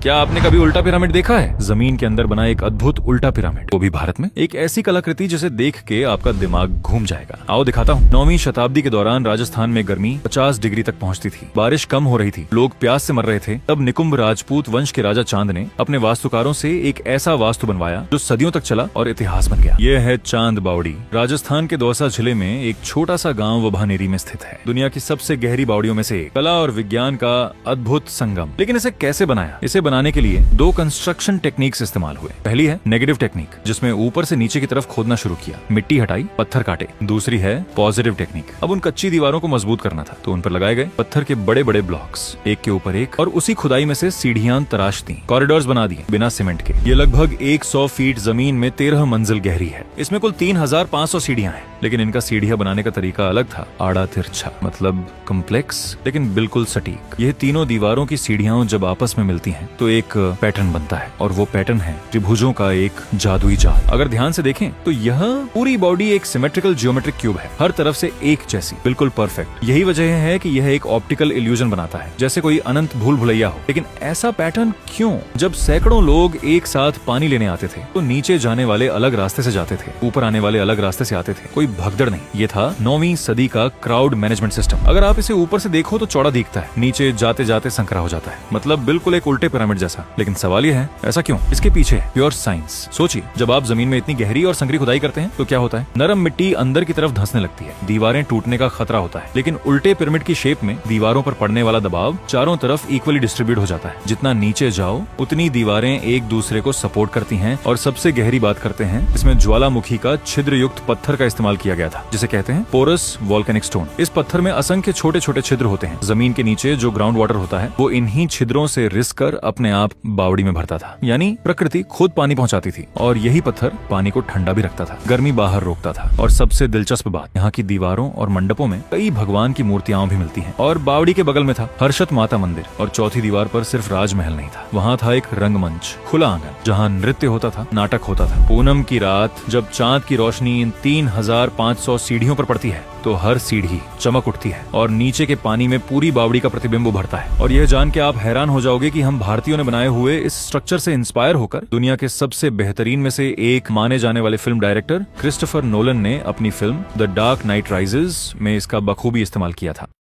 क्या आपने कभी उल्टा पिरामिड देखा है? जमीन के अंदर बना एक अद्भुत उल्टा पिरामिड, वो भी भारत में। एक ऐसी कलाकृति जिसे देख के आपका दिमाग घूम जाएगा। आओ दिखाता हूँ। 9वीं शताब्दी के दौरान राजस्थान में गर्मी 50 डिग्री तक पहुँचती थी, बारिश कम हो रही थी, लोग प्यास से मर रहे थे। तब निकुंभ राजपूत वंश के राजा चांद ने अपने वास्तुकारों से एक ऐसा वास्तु बनवाया जो सदियों तक चला और इतिहास बन गया। ये है चांद बावड़ी। राजस्थान के दौसा जिले में एक छोटा सा गाँव वभानेरी में स्थित है। दुनिया की सबसे गहरी बावड़ियों में से एक। कला और विज्ञान का अद्भुत संगम। लेकिन इसे कैसे बनाया? इसे बनाने के लिए दो कंस्ट्रक्शन टेक्निक्स इस्तेमाल हुए। पहली है नेगेटिव टेक्निक, जिसमें ऊपर से नीचे की तरफ खोदना शुरू किया, मिट्टी हटाई, पत्थर काटे। दूसरी है पॉजिटिव टेक्निक। अब उन कच्ची दीवारों को मजबूत करना था, तो उन पर लगाए गए पत्थर के बड़े बड़े ब्लॉक्स, एक के ऊपर एक, और उसी खुदाई में से सीढ़ियां तराश दी, कॉरिडोर्स बना दिए बिना सीमेंट के। ये लगभग 100 फीट जमीन में 13 मंजिल गहरी है। इसमें कुल 3500 सीढ़ियां हैं, लेकिन इनका सीढ़ियां बनाने का तरीका अलग था। आड़ा तिरछा, मतलब कॉम्प्लेक्स, लेकिन बिल्कुल सटीक। यह तीनों दीवारों की सीढ़ियां जब आपस में मिलती हैं, तो एक पैटर्न बनता है, और वो पैटर्न है त्रिभुजों का एक जादुई जाल। अगर ध्यान से देखें तो यह पूरी बॉडी एक सिमेट्रिकल जियोमेट्रिक क्यूब है, हर तरफ से एक जैसी, बिल्कुल परफेक्ट। यही वजह है कि यह एक ऑप्टिकल इल्यूजन बनाता है, जैसे कोई अनंत भूल भुलैया हो। लेकिन ऐसा पैटर्न क्यों? जब सैकड़ों लोग एक साथ पानी लेने आते थे, तो नीचे जाने वाले अलग रास्ते से जाते थे, ऊपर आने वाले अलग रास्ते से आते थे। कोई भगदड़ नहीं। ये था 9वीं सदी का क्राउड मैनेजमेंट सिस्टम। अगर आप इसे ऊपर से देखो तो चौड़ा दिखता है, नीचे जाते जाते संकरा हो जाता है, मतलब बिल्कुल एक उल्टे पिरामिड जैसा। लेकिन सवाल यह है, ऐसा क्यों? इसके पीछे है प्योर साइंस। सोचिए, जब आप जमीन में इतनी गहरी और संकरी खुदाई करते हैं तो क्या होता है? नरम मिट्टी अंदर की तरफ धंसने लगती है, दीवारें टूटने का खतरा होता है। लेकिन उल्टे पिरामिड की शेप में दीवारों पर पड़ने वाला दबाव चारों तरफ इक्वली डिस्ट्रीब्यूट हो जाता है। जितना नीचे जाओ उतनी दीवारें एक दूसरे को सपोर्ट करती हैं। और सबसे गहरी बात करते हैं, इसमें ज्वालामुखी का छिद्र युक्त पत्थर का इस्तेमाल किया गया था, जिसे कहते हैं पोरस वोल्केनिक स्टोन। इस पत्थर में असंख्य छोटे छोटे छिद्र होते हैं। जमीन के नीचे जो ग्राउंड वाटर होता है, वो इन्हीं छिद्रों से रिस कर अपने आप बावड़ी में भरता था। यानी प्रकृति खुद पानी पहुंचाती थी, और यही पत्थर पानी को ठंडा भी रखता था, गर्मी बाहर रोकता था। और सबसे दिलचस्प बात, यहाँ की दीवारों और मंडपों में कई भगवान की मूर्तियां भी मिलती हैं। और बावड़ी के बगल में था हर्षत माता मंदिर, और चौथी दीवार पर सिर्फ राजमहल नहीं था, वहाँ था एक रंगमंच, खुला आंगन, जहाँ नृत्य होता था, नाटक होता था। पूनम की रात जब चांद की रोशनी इन 3500 सीढ़ियों पर पड़ती है, तो हर सीढ़ी चमक उठती है, और नीचे के पानी में पूरी बावड़ी का प्रतिबिंब उभरता है। और यह जान के आप हैरान हो जाओगे कि हम भारतीयों ने बनाए हुए इस स्ट्रक्चर से इंस्पायर होकर दुनिया के सबसे बेहतरीन में से एक माने जाने वाले फिल्म डायरेक्टर क्रिस्टोफर नोलन ने अपनी film the dark night rises में इसका बखूबी इस्तेमाल किया था।